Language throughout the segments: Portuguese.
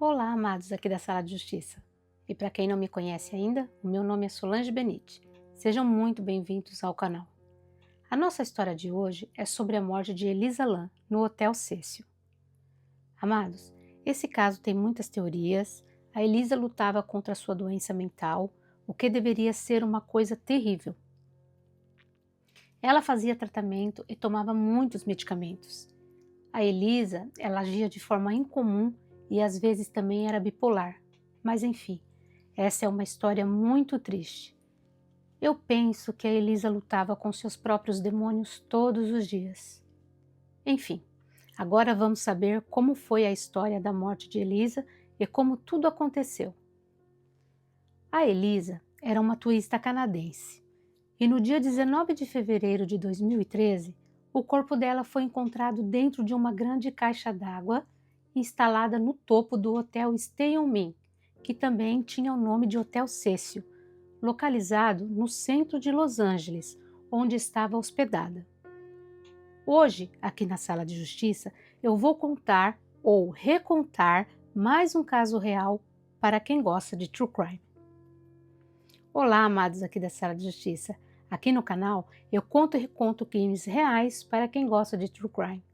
Olá, amados aqui da Sala de Justiça. E para quem não me conhece ainda, o meu nome é Solange Benite. Sejam muito bem-vindos ao canal. A nossa história de hoje é sobre a morte de Elisa Lam no Hotel Cecil. Amados, esse caso tem muitas teorias. A Elisa lutava contra sua doença mental, o que deveria ser uma coisa terrível. Ela fazia tratamento e tomava muitos medicamentos. A Elisa, ela agia de forma incomum e às vezes também era bipolar. Mas enfim, essa é uma história muito triste. Eu penso que a Elisa lutava com seus próprios demônios todos os dias. Enfim, agora vamos saber como foi a história da morte de Elisa e como tudo aconteceu. A Elisa era uma turista canadense e no dia 19 de fevereiro de 2013, o corpo dela foi encontrado dentro de uma grande caixa d'água instalada no topo do Hotel Stay On Me, que também tinha o nome de Hotel Cecil, localizado no centro de Los Angeles, onde estava hospedada. Hoje, aqui na Sala de Justiça, eu vou contar ou recontar mais um caso real para quem gosta de True Crime. Olá, amados aqui da Sala de Justiça. Aqui no canal eu conto e reconto crimes reais para quem gosta de True Crime.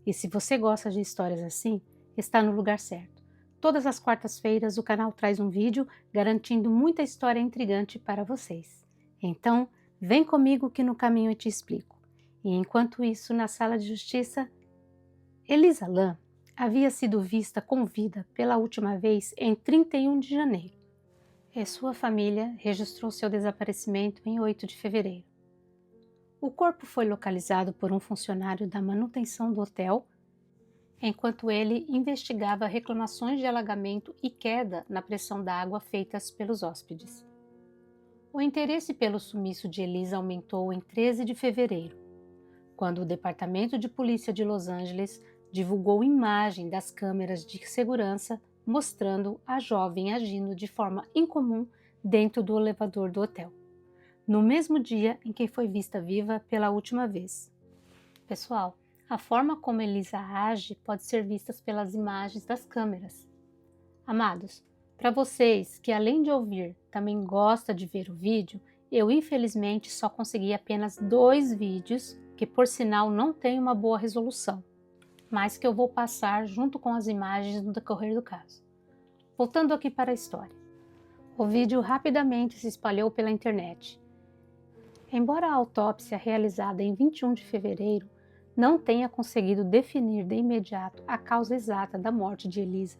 E se você gosta de histórias assim, está no lugar certo. Todas as quartas-feiras o canal traz um vídeo garantindo muita história intrigante para vocês. Então, vem comigo que no caminho eu te explico. E enquanto isso, na Sala de Justiça, Elisa Lam havia sido vista com vida pela última vez em 31 de janeiro. E sua família registrou seu desaparecimento em 8 de fevereiro. O corpo foi localizado por um funcionário da manutenção do hotel, enquanto ele investigava reclamações de alagamento e queda na pressão da água feitas pelos hóspedes. O interesse pelo sumiço de Elisa aumentou em 13 de fevereiro, quando o Departamento de Polícia de Los Angeles divulgou imagem das câmeras de segurança mostrando a jovem agindo de forma incomum dentro do elevador do hotel, no mesmo dia em que foi vista viva pela última vez. Pessoal, a forma como Elisa age pode ser vista pelas imagens das câmeras. Amados, para vocês que além de ouvir também gosta de ver o vídeo, eu infelizmente só consegui apenas 2 vídeos, que por sinal não tem uma boa resolução, mas que eu vou passar junto com as imagens no decorrer do caso. Voltando aqui para a história. O vídeo rapidamente se espalhou pela internet. Embora a autópsia realizada em 21 de fevereiro não tenha conseguido definir de imediato a causa exata da morte de Elisa,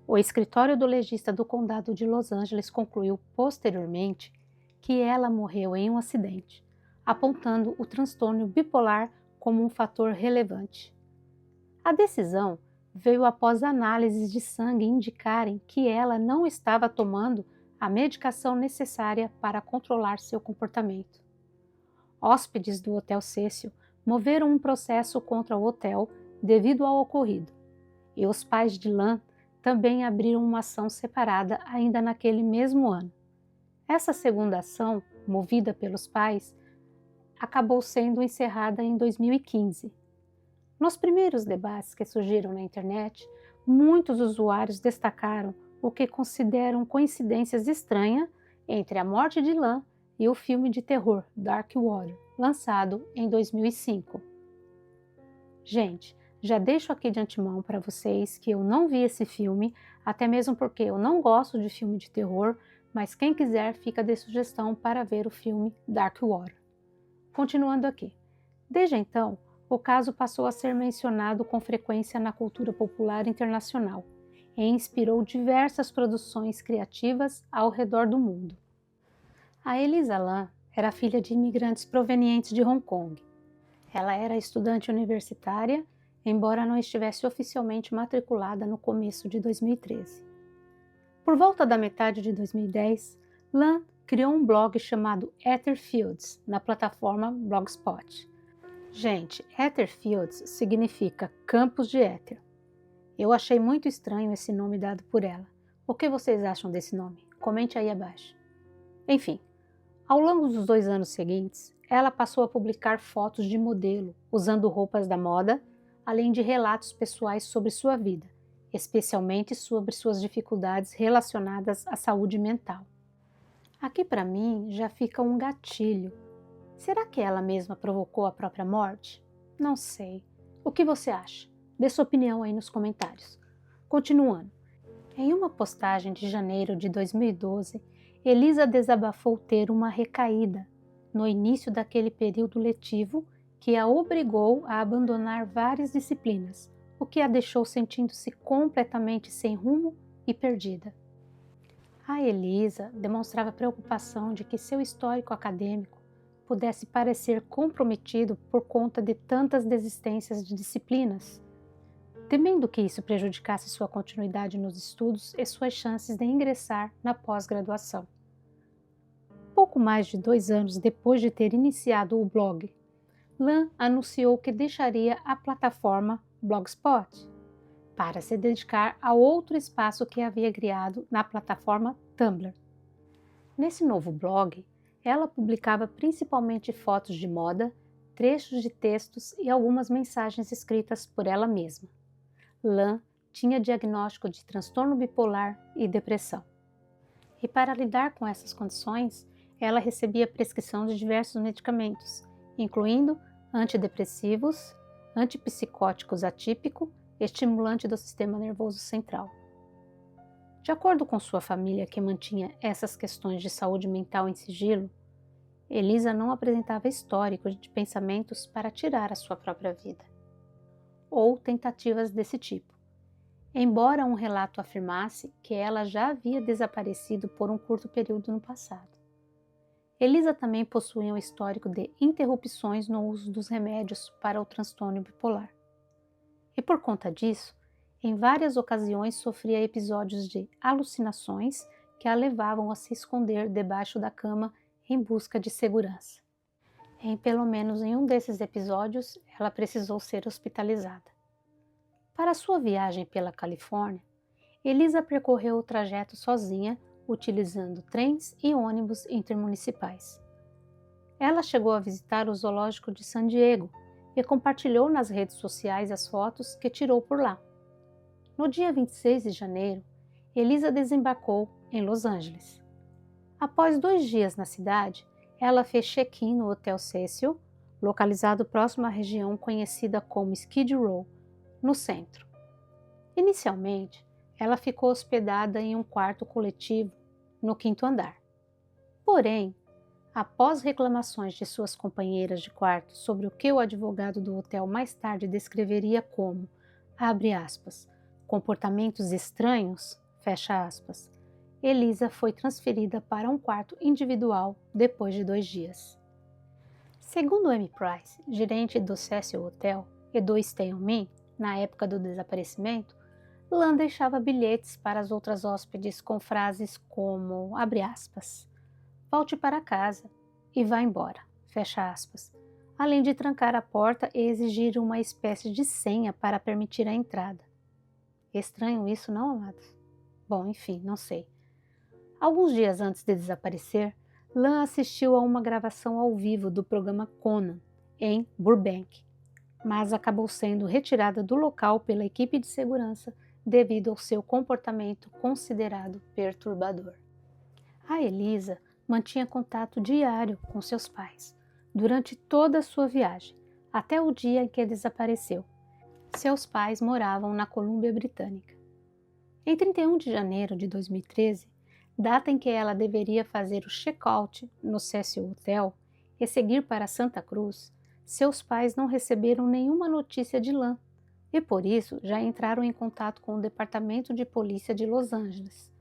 o escritório do legista do condado de Los Angeles concluiu posteriormente que ela morreu em um acidente, apontando o transtorno bipolar como um fator relevante. A decisão veio após análises de sangue indicarem que ela não estava tomando a medicação necessária para controlar seu comportamento. Hóspedes do Hotel Cecil moveram um processo contra o hotel devido ao ocorrido, e os pais de Lam também abriram uma ação separada ainda naquele mesmo ano. Essa segunda ação, movida pelos pais, acabou sendo encerrada em 2015. Nos primeiros debates que surgiram na internet, muitos usuários destacaram o que consideram coincidências estranhas entre a morte de Lam e o filme de terror Dark Water, lançado em 2005. Gente, já deixo aqui de antemão para vocês que eu não vi esse filme, até mesmo porque eu não gosto de filme de terror, mas quem quiser fica de sugestão para ver o filme Dark Water. Continuando aqui. Desde então, o caso passou a ser mencionado com frequência na cultura popular internacional e inspirou diversas produções criativas ao redor do mundo. A Elisa Lam era filha de imigrantes provenientes de Hong Kong. Ela era estudante universitária, embora não estivesse oficialmente matriculada no começo de 2013. Por volta da metade de 2010, Lam criou um blog chamado Etherfields na plataforma Blogspot. Gente, Etherfields significa campos de éter. Eu achei muito estranho esse nome dado por ela. O que vocês acham desse nome? Comente aí abaixo. Enfim, ao longo dos 2 anos seguintes, ela passou a publicar fotos de modelo, usando roupas da moda, além de relatos pessoais sobre sua vida, especialmente sobre suas dificuldades relacionadas à saúde mental. Aqui para mim já fica um gatilho. Será que ela mesma provocou a própria morte? Não sei. O que você acha? Dê sua opinião aí nos comentários. Continuando. Em uma postagem de janeiro de 2012, Elisa desabafou ter uma recaída no início daquele período letivo que a obrigou a abandonar várias disciplinas, o que a deixou sentindo-se completamente sem rumo e perdida. A Elisa demonstrava preocupação de que seu histórico acadêmico pudesse parecer comprometido por conta de tantas desistências de disciplinas, temendo que isso prejudicasse sua continuidade nos estudos e suas chances de ingressar na pós-graduação. Pouco mais de 2 anos depois de ter iniciado o blog, Lan anunciou que deixaria a plataforma Blogspot para se dedicar a outro espaço que havia criado na plataforma Tumblr. Nesse novo blog, ela publicava principalmente fotos de moda, trechos de textos e algumas mensagens escritas por ela mesma. Lan tinha diagnóstico de transtorno bipolar e depressão. E para lidar com essas condições, ela recebia prescrição de diversos medicamentos, incluindo antidepressivos, antipsicóticos atípico e estimulante do sistema nervoso central. De acordo com sua família, que mantinha essas questões de saúde mental em sigilo, Elisa não apresentava histórico de pensamentos para tirar a sua própria vida, ou tentativas desse tipo, embora um relato afirmasse que ela já havia desaparecido por um curto período no passado. Elisa também possuía um histórico de interrupções no uso dos remédios para o transtorno bipolar. E por conta disso, em várias ocasiões sofria episódios de alucinações que a levavam a se esconder debaixo da cama em busca de segurança. Pelo menos em um desses episódios, ela precisou ser hospitalizada. Para sua viagem pela Califórnia, Elisa percorreu o trajeto sozinha, utilizando trens e ônibus intermunicipais. Ela chegou a visitar o zoológico de San Diego e compartilhou nas redes sociais as fotos que tirou por lá. No dia 26 de janeiro, Elisa desembarcou em Los Angeles. Após 2 dias na cidade, ela fez check-in no Hotel Cecil, localizado próximo à região conhecida como Skid Row, no centro. Inicialmente, ela ficou hospedada em um quarto coletivo no 5º andar. Porém, após reclamações de suas companheiras de quarto sobre o que o advogado do hotel mais tarde descreveria como, abre aspas, comportamentos estranhos, fecha aspas, Elisa foi transferida para um quarto individual depois de 2 dias. Segundo Amy Price, gerente do Cecil Hotel e do Stay On Me, na época do desaparecimento, Lan deixava bilhetes para as outras hóspedes com frases como, abre aspas, volte para casa e vá embora, fecha aspas, além de trancar a porta e exigir uma espécie de senha para permitir a entrada. Estranho isso, não, amados? Bom, enfim, não sei. Alguns dias antes de desaparecer, Lan assistiu a uma gravação ao vivo do programa Conan, em Burbank, mas acabou sendo retirada do local pela equipe de segurança devido ao seu comportamento considerado perturbador. A Elisa mantinha contato diário com seus pais durante toda a sua viagem, até o dia em que desapareceu. Seus pais moravam na Colômbia Britânica. Em 31 de janeiro de 2013, data em que ela deveria fazer o check-out no Cecil Hotel e seguir para Santa Cruz, seus pais não receberam nenhuma notícia de Lan e, por isso, já entraram em contato com o Departamento de Polícia de Los Angeles,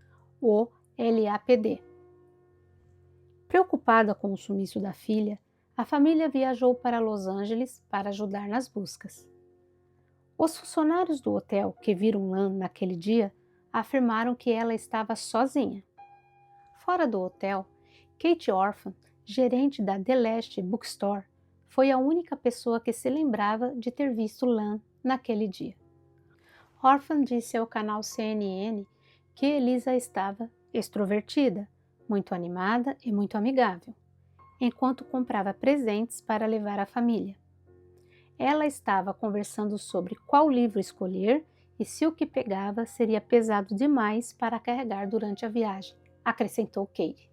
o LAPD. Preocupada com o sumiço da filha, a família viajou para Los Angeles para ajudar nas buscas. Os funcionários do hotel que viram Lan naquele dia afirmaram que ela estava sozinha. Fora do hotel, Kate Orphan, gerente da The Last Bookstore, foi a única pessoa que se lembrava de ter visto Lan naquele dia. Orphan disse ao canal CNN que Elisa estava extrovertida, muito animada e muito amigável, enquanto comprava presentes para levar à família. Ela estava conversando sobre qual livro escolher e se o que pegava seria pesado demais para carregar durante a viagem, acrescentou Katie.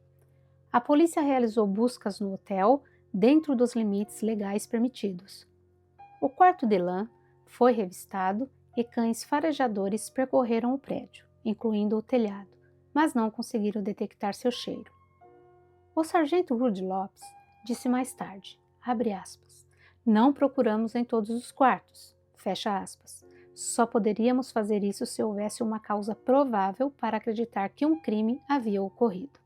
A polícia realizou buscas no hotel dentro dos limites legais permitidos. O quarto de Lan foi revistado e cães farejadores percorreram o prédio, incluindo o telhado, mas não conseguiram detectar seu cheiro. O sargento Rudy Lopes disse mais tarde, abre aspas, não procuramos em todos os quartos, fecha aspas. Só poderíamos fazer isso se houvesse uma causa provável para acreditar que um crime havia ocorrido.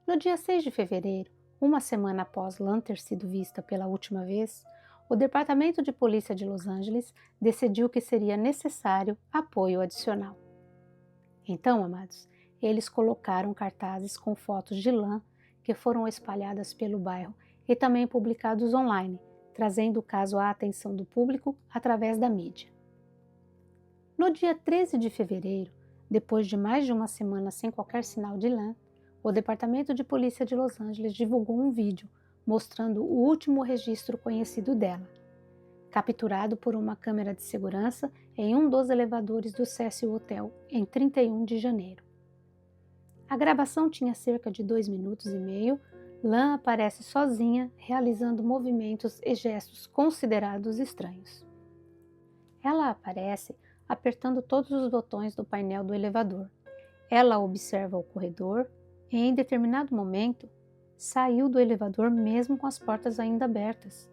No dia 6 de fevereiro, uma semana após Lan ter sido vista pela última vez, o Departamento de Polícia de Los Angeles decidiu que seria necessário apoio adicional. Então, amados, eles colocaram cartazes com fotos de Lan que foram espalhadas pelo bairro e também publicados online, trazendo o caso à atenção do público através da mídia. No dia 13 de fevereiro, depois de mais de uma semana sem qualquer sinal de Lan, o Departamento de Polícia de Los Angeles divulgou um vídeo mostrando o último registro conhecido dela, capturado por uma câmera de segurança em um dos elevadores do Cecil Hotel em 31 de janeiro. A gravação tinha cerca de 2 minutos e meio. Lan aparece sozinha, realizando movimentos e gestos considerados estranhos. Ela aparece apertando todos os botões do painel do elevador. Ela observa o corredor e, em determinado momento, saiu do elevador mesmo com as portas ainda abertas.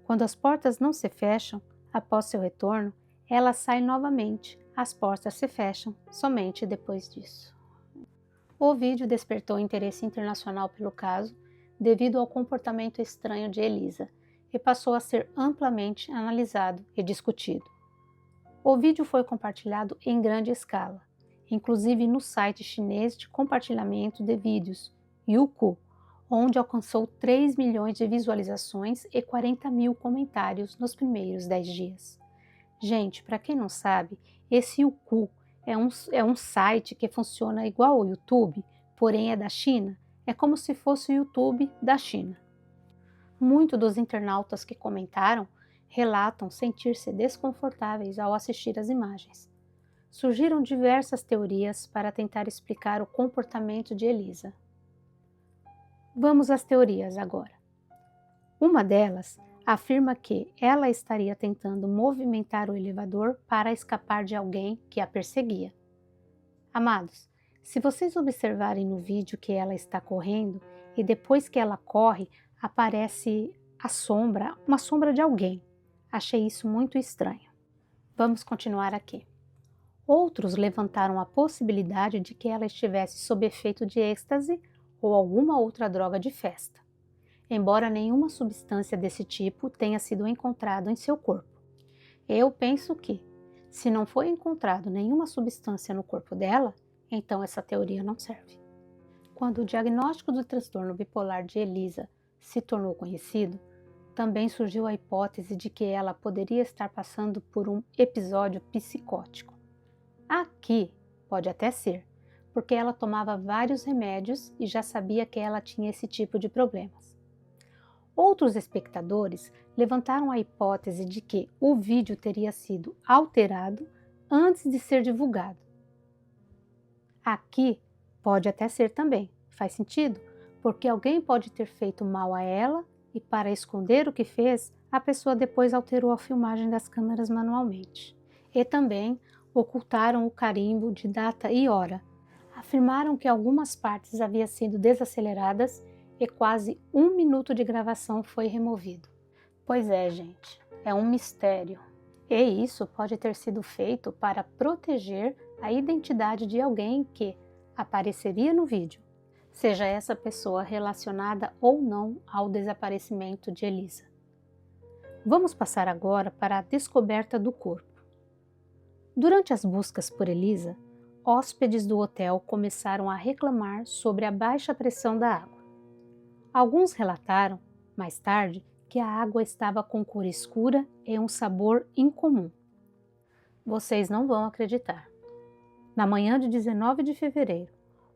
Quando as portas não se fecham, após seu retorno, ela sai novamente. As portas se fecham somente depois disso. O vídeo despertou interesse internacional pelo caso devido ao comportamento estranho de Elisa e passou a ser amplamente analisado e discutido. O vídeo foi compartilhado em grande escala, inclusive no site chinês de compartilhamento de vídeos, Youku, onde alcançou 3 milhões de visualizações e 40 mil comentários nos primeiros 10 dias. Gente, para quem não sabe, esse Youku é um site que funciona igual ao YouTube, porém é da China. É como se fosse o YouTube da China. Muitos dos internautas que comentaram relatam sentir-se desconfortáveis ao assistir às imagens. Surgiram diversas teorias para tentar explicar o comportamento de Elisa. Vamos às teorias agora. Uma delas afirma que ela estaria tentando movimentar o elevador para escapar de alguém que a perseguia. Amados, se vocês observarem no vídeo que ela está correndo e depois que ela corre, aparece a sombra, uma sombra de alguém. Achei isso muito estranho. Vamos continuar aqui. Outros levantaram a possibilidade de que ela estivesse sob efeito de êxtase ou alguma outra droga de festa, embora nenhuma substância desse tipo tenha sido encontrada em seu corpo. Eu penso que, se não foi encontrado nenhuma substância no corpo dela, então essa teoria não serve. Quando o diagnóstico do transtorno bipolar de Elisa se tornou conhecido, também surgiu a hipótese de que ela poderia estar passando por um episódio psicótico. Aqui pode até ser, porque ela tomava vários remédios e já sabia que ela tinha esse tipo de problemas. Outros espectadores levantaram a hipótese de que o vídeo teria sido alterado antes de ser divulgado. Aqui pode até ser também, faz sentido, porque alguém pode ter feito mal a ela e, para esconder o que fez, a pessoa depois alterou a filmagem das câmeras manualmente. E também ocultaram o carimbo de data e hora. Afirmaram que algumas partes haviam sido desaceleradas e quase 1 minuto de gravação foi removido. Pois é, gente, é um mistério. E isso pode ter sido feito para proteger a identidade de alguém que apareceria no vídeo, seja essa pessoa relacionada ou não ao desaparecimento de Elisa. Vamos passar agora para a descoberta do corpo. Durante as buscas por Elisa, hóspedes do hotel começaram a reclamar sobre a baixa pressão da água. Alguns relataram, mais tarde, que a água estava com cor escura e um sabor incomum. Vocês não vão acreditar. Na manhã de 19 de fevereiro,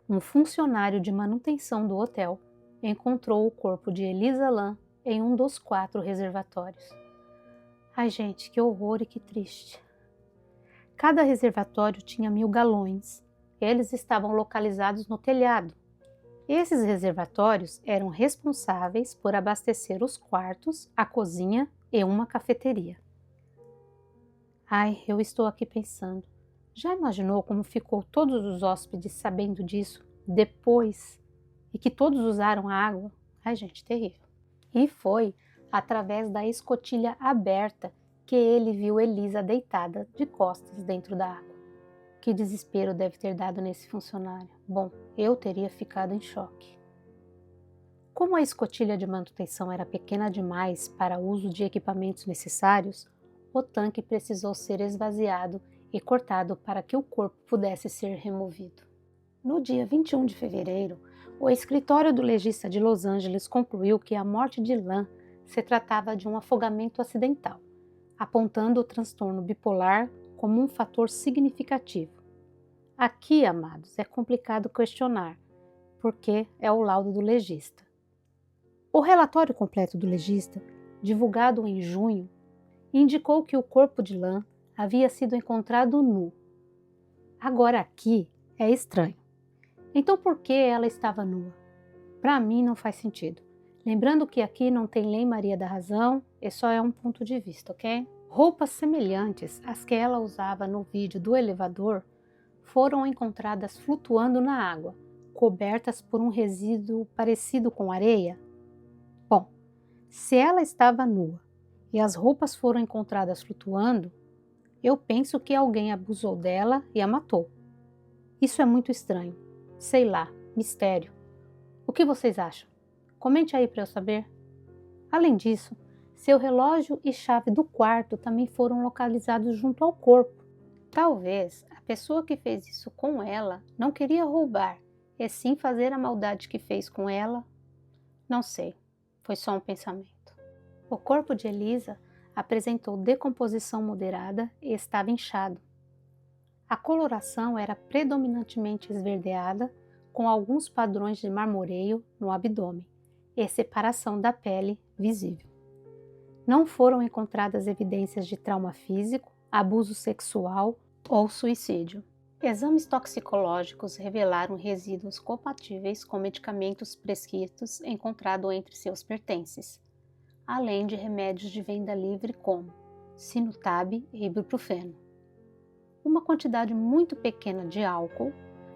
um funcionário de manutenção do hotel encontrou o corpo de Elisa Lam em um dos 4 reservatórios. Ai, gente, que horror e que triste. Cada reservatório tinha 1000 galões. Eles estavam localizados no telhado. Esses reservatórios eram responsáveis por abastecer os quartos, a cozinha e uma cafeteria. Ai, eu estou aqui pensando. Já imaginou como ficou todos os hóspedes sabendo disso depois e que todos usaram a água? Ai, gente, terrível. E foi através da escotilha aberta que ele viu Elisa deitada de costas dentro da água. Que desespero deve ter dado nesse funcionário. Bom, eu teria ficado em choque. Como a escotilha de manutenção era pequena demais para o uso de equipamentos necessários, o tanque precisou ser esvaziado e cortado para que o corpo pudesse ser removido. No dia 21 de fevereiro, o escritório do legista de Los Angeles concluiu que a morte de Lan se tratava de um afogamento acidental, apontando o transtorno bipolar como um fator significativo. Aqui, amados, é complicado questionar, porque é o laudo do legista. O relatório completo do legista, divulgado em junho, indicou que o corpo de Lan havia sido encontrado nu. Agora aqui é estranho. Então por que ela estava nua? Para mim não faz sentido. Lembrando que aqui não tem lei Maria da razão e só é um ponto de vista, ok? Roupas semelhantes às que ela usava no vídeo do elevador foram encontradas flutuando na água, cobertas por um resíduo parecido com areia. Bom, se ela estava nua e as roupas foram encontradas flutuando, eu penso que alguém abusou dela e a matou. Isso é muito estranho. Sei lá, mistério. O que vocês acham? Comente aí para eu saber. Além disso, seu relógio e chave do quarto também foram localizados junto ao corpo. Talvez a pessoa que fez isso com ela não queria roubar, e sim fazer a maldade que fez com ela. Não sei, foi só um pensamento. O corpo de Elisa apresentou decomposição moderada e estava inchado. A coloração era predominantemente esverdeada, com alguns padrões de marmoreio no abdômen e separação da pele visível. Não foram encontradas evidências de trauma físico, abuso sexual ou suicídio. Exames toxicológicos revelaram resíduos compatíveis com medicamentos prescritos encontrados entre seus pertences, além de remédios de venda livre como Sinutab e Ibuprofeno. Uma quantidade muito pequena de álcool,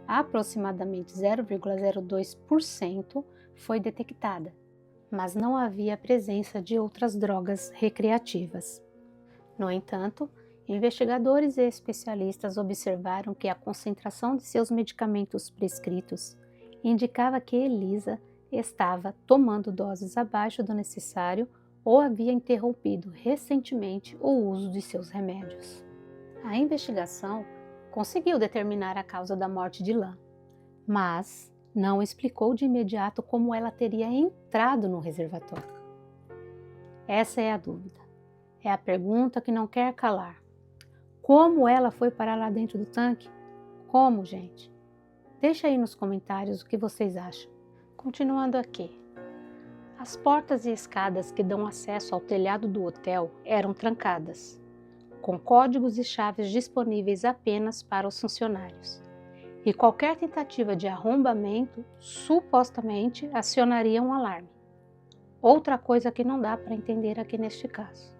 aproximadamente 0,02%, foi detectada, mas não havia presença de outras drogas recreativas. No entanto, investigadores e especialistas observaram que a concentração de seus medicamentos prescritos indicava que Elisa estava tomando doses abaixo do necessário ou havia interrompido recentemente o uso de seus remédios. A investigação conseguiu determinar a causa da morte de Lan, mas não explicou de imediato como ela teria entrado no reservatório. Essa é a dúvida. É a pergunta que não quer calar. Como ela foi parar lá dentro do tanque? Como, gente? Deixa aí nos comentários o que vocês acham. Continuando aqui. As portas e escadas que dão acesso ao telhado do hotel eram trancadas, com códigos e chaves disponíveis apenas para os funcionários. E qualquer tentativa de arrombamento supostamente acionaria um alarme. Outra coisa que não dá para entender aqui neste caso.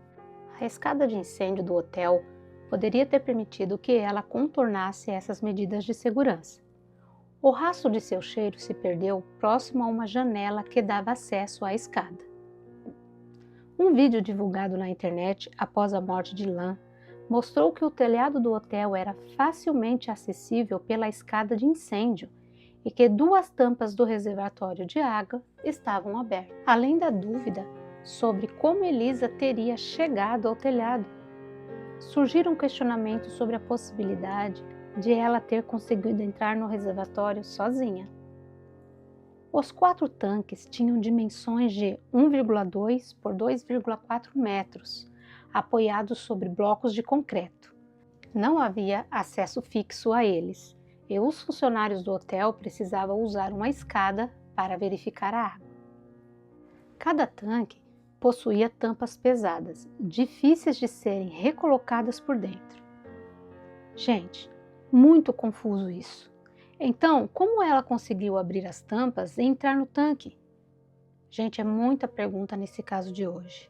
A escada de incêndio do hotel poderia ter permitido que ela contornasse essas medidas de segurança. O rastro de seu cheiro se perdeu próximo a uma janela que dava acesso à escada. Um vídeo divulgado na internet após a morte de Lan mostrou que o telhado do hotel era facilmente acessível pela escada de incêndio e que 2 tampas do reservatório de água estavam abertas. Além da dúvida sobre como Elisa teria chegado ao telhado, surgiram questionamentos sobre a possibilidade de ela ter conseguido entrar no reservatório sozinha. Os 4 tanques tinham dimensões de 1,2 por 2,4 metros, apoiados sobre blocos de concreto. Não havia acesso fixo a eles, e os funcionários do hotel precisavam usar uma escada para verificar a água. Cada tanque possuía tampas pesadas, difíceis de serem recolocadas por dentro. Gente, muito confuso isso. Então, como ela conseguiu abrir as tampas e entrar no tanque? Gente, é muita pergunta nesse caso de hoje.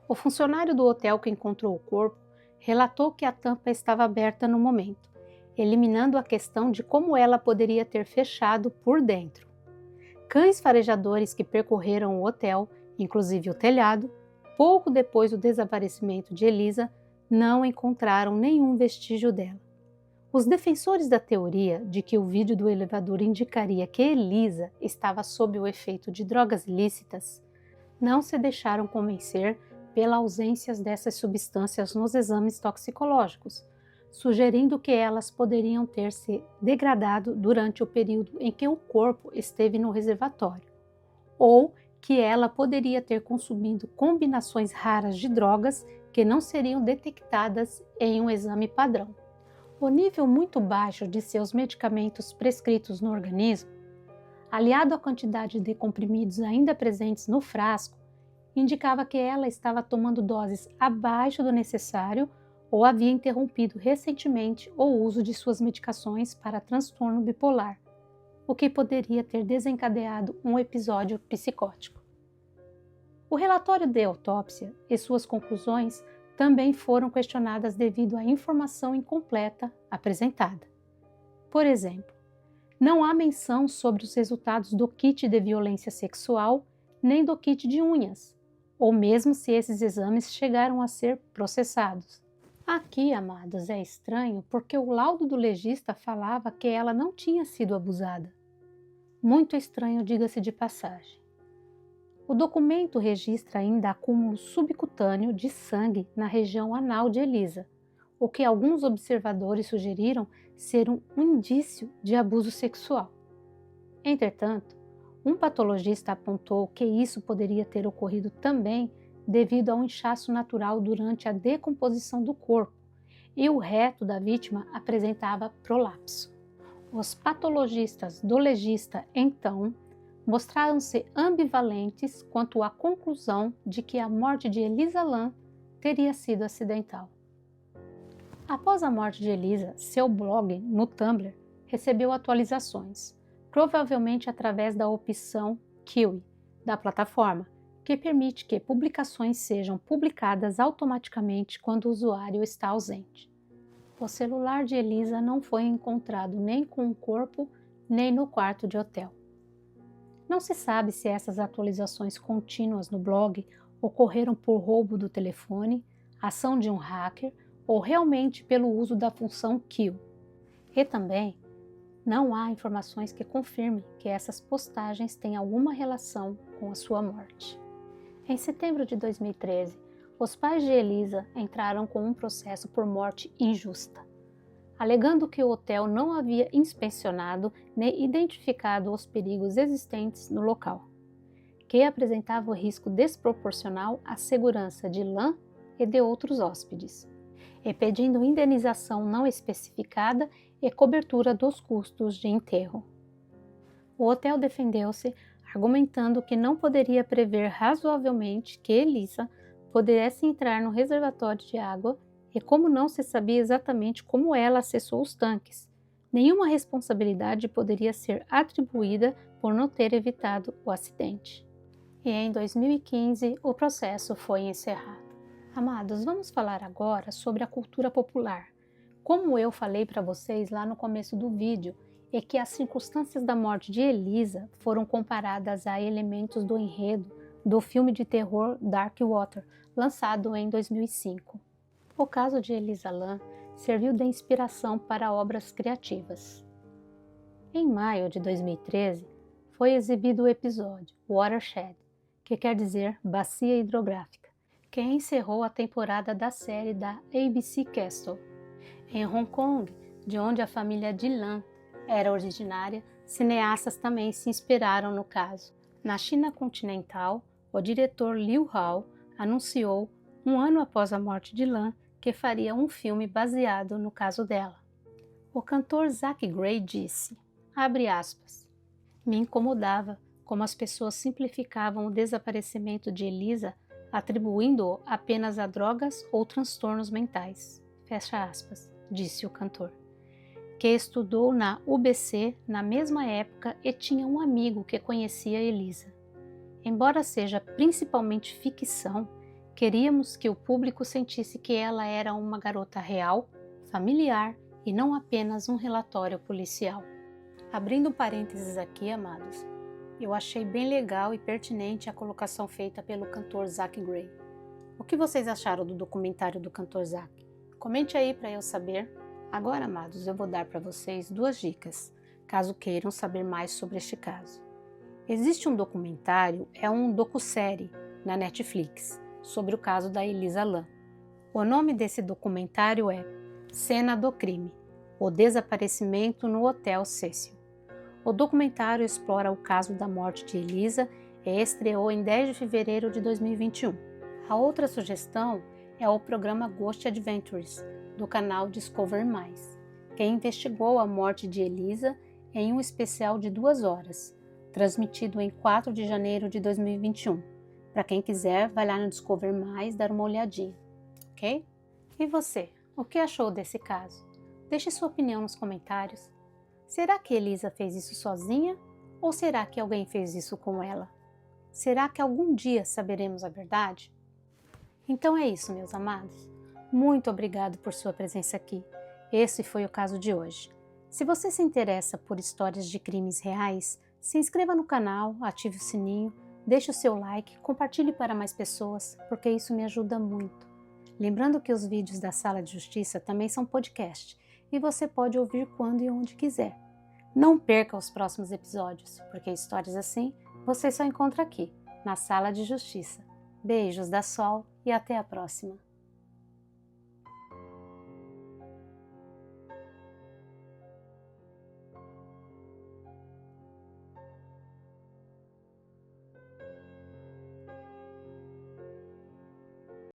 O funcionário do hotel que encontrou o corpo relatou que a tampa estava aberta no momento, eliminando a questão de como ela poderia ter fechado por dentro. Cães farejadores que percorreram o hotel, inclusive o telhado, pouco depois do desaparecimento de Elisa, não encontraram nenhum vestígio dela. Os defensores da teoria de que o vídeo do elevador indicaria que Elisa estava sob o efeito de drogas ilícitas não se deixaram convencer pela ausência dessas substâncias nos exames toxicológicos, sugerindo que elas poderiam ter se degradado durante o período em que o corpo esteve no reservatório, ou que ela poderia ter consumido combinações raras de drogas que não seriam detectadas em um exame padrão. O nível muito baixo de seus medicamentos prescritos no organismo, aliado à quantidade de comprimidos ainda presentes no frasco, indicava que ela estava tomando doses abaixo do necessário ou havia interrompido recentemente o uso de suas medicações para transtorno bipolar, o que poderia ter desencadeado um episódio psicótico. O relatório de autópsia e suas conclusões também foram questionadas devido à informação incompleta apresentada. Por exemplo, não há menção sobre os resultados do kit de violência sexual nem do kit de unhas, ou mesmo se esses exames chegaram a ser processados. Aqui, amados, é estranho porque o laudo do legista falava que ela não tinha sido abusada. Muito estranho, diga-se de passagem. O documento registra ainda acúmulo subcutâneo de sangue na região anal de Elisa, o que alguns observadores sugeriram ser um indício de abuso sexual. Entretanto, um patologista apontou que isso poderia ter ocorrido também devido a um inchaço natural durante a decomposição do corpo, e o reto da vítima apresentava prolapso. Os patologistas do legista, então, mostraram-se ambivalentes quanto à conclusão de que a morte de Elisa Lam teria sido acidental. Após a morte de Elisa, seu blog no Tumblr recebeu atualizações, provavelmente através da opção Kiwi da plataforma, que permite que publicações sejam publicadas automaticamente quando o usuário está ausente. O celular de Elisa não foi encontrado nem com o corpo, nem no quarto de hotel. Não se sabe se essas atualizações contínuas no blog ocorreram por roubo do telefone, ação de um hacker ou realmente pelo uso da função Kill. E também não há informações que confirmem que essas postagens têm alguma relação com a sua morte. Em setembro de 2013, os pais de Elisa entraram com um processo por morte injusta, alegando que o hotel não havia inspecionado nem identificado os perigos existentes no local, que apresentava o risco desproporcional à segurança de Lam e de outros hóspedes, e pedindo indenização não especificada e cobertura dos custos de enterro. O hotel defendeu-se, argumentando que não poderia prever razoavelmente que Elisa pudesse entrar no reservatório de água e como não se sabia exatamente como ela acessou os tanques, nenhuma responsabilidade poderia ser atribuída por não ter evitado o acidente. E em 2015 o processo foi encerrado. Amados, vamos falar agora sobre a cultura popular. Como eu falei para vocês lá no começo do vídeo, é que as circunstâncias da morte de Elisa foram comparadas a elementos do enredo do filme de terror Dark Water, lançado em 2005. O caso de Elisa Lam serviu de inspiração para obras criativas. Em maio de 2013, foi exibido o episódio Watershed, que quer dizer Bacia Hidrográfica, que encerrou a temporada da série da ABC Castle. Em Hong Kong, de onde a família de Lam era originária, cineastas também se inspiraram no caso. Na China continental, o diretor Liu Hao anunciou, um ano após a morte de Lam, que faria um filme baseado no caso dela. O cantor Zach Gray disse, abre aspas, me incomodava como as pessoas simplificavam o desaparecimento de Elisa atribuindo-o apenas a drogas ou transtornos mentais. Fecha aspas. disse o cantor, que estudou na UBC na mesma época e tinha um amigo que conhecia Elisa. Embora seja principalmente ficção, queríamos que o público sentisse que ela era uma garota real, familiar e não apenas um relatório policial. Abrindo parênteses aqui, amados, eu achei bem legal e pertinente a colocação feita pelo cantor Zach Gray. O que vocês acharam do documentário do cantor Zach? Comente aí para eu saber. Agora, amados, eu vou dar para vocês 2 dicas, caso queiram saber mais sobre este caso. Existe um documentário, é um docu-série na Netflix, sobre o caso da Elisa Lam. O nome desse documentário é Cena do Crime, o desaparecimento no Hotel Cecil. O documentário explora o caso da morte de Elisa e estreou em 10 de fevereiro de 2021. A outra sugestão é o programa Ghost Adventures, do canal Discovery+, que investigou a morte de Elisa em um especial de 2 horas, transmitido em 4 de janeiro de 2021. Para quem quiser, vai lá no Discovery+, dar uma olhadinha, ok? E você, o que achou desse caso? Deixe sua opinião nos comentários. Será que Elisa fez isso sozinha ou será que alguém fez isso com ela? Será que algum dia saberemos a verdade? Então é isso, meus amados. Muito obrigado por sua presença aqui. Esse foi o caso de hoje. Se você se interessa por histórias de crimes reais, se inscreva no canal, ative o sininho, deixe o seu like, compartilhe para mais pessoas, porque isso me ajuda muito. Lembrando que os vídeos da Sala de Justiça também são podcast e você pode ouvir quando e onde quiser. Não perca os próximos episódios, porque histórias assim você só encontra aqui, na Sala de Justiça. Beijos da Sol e até a próxima!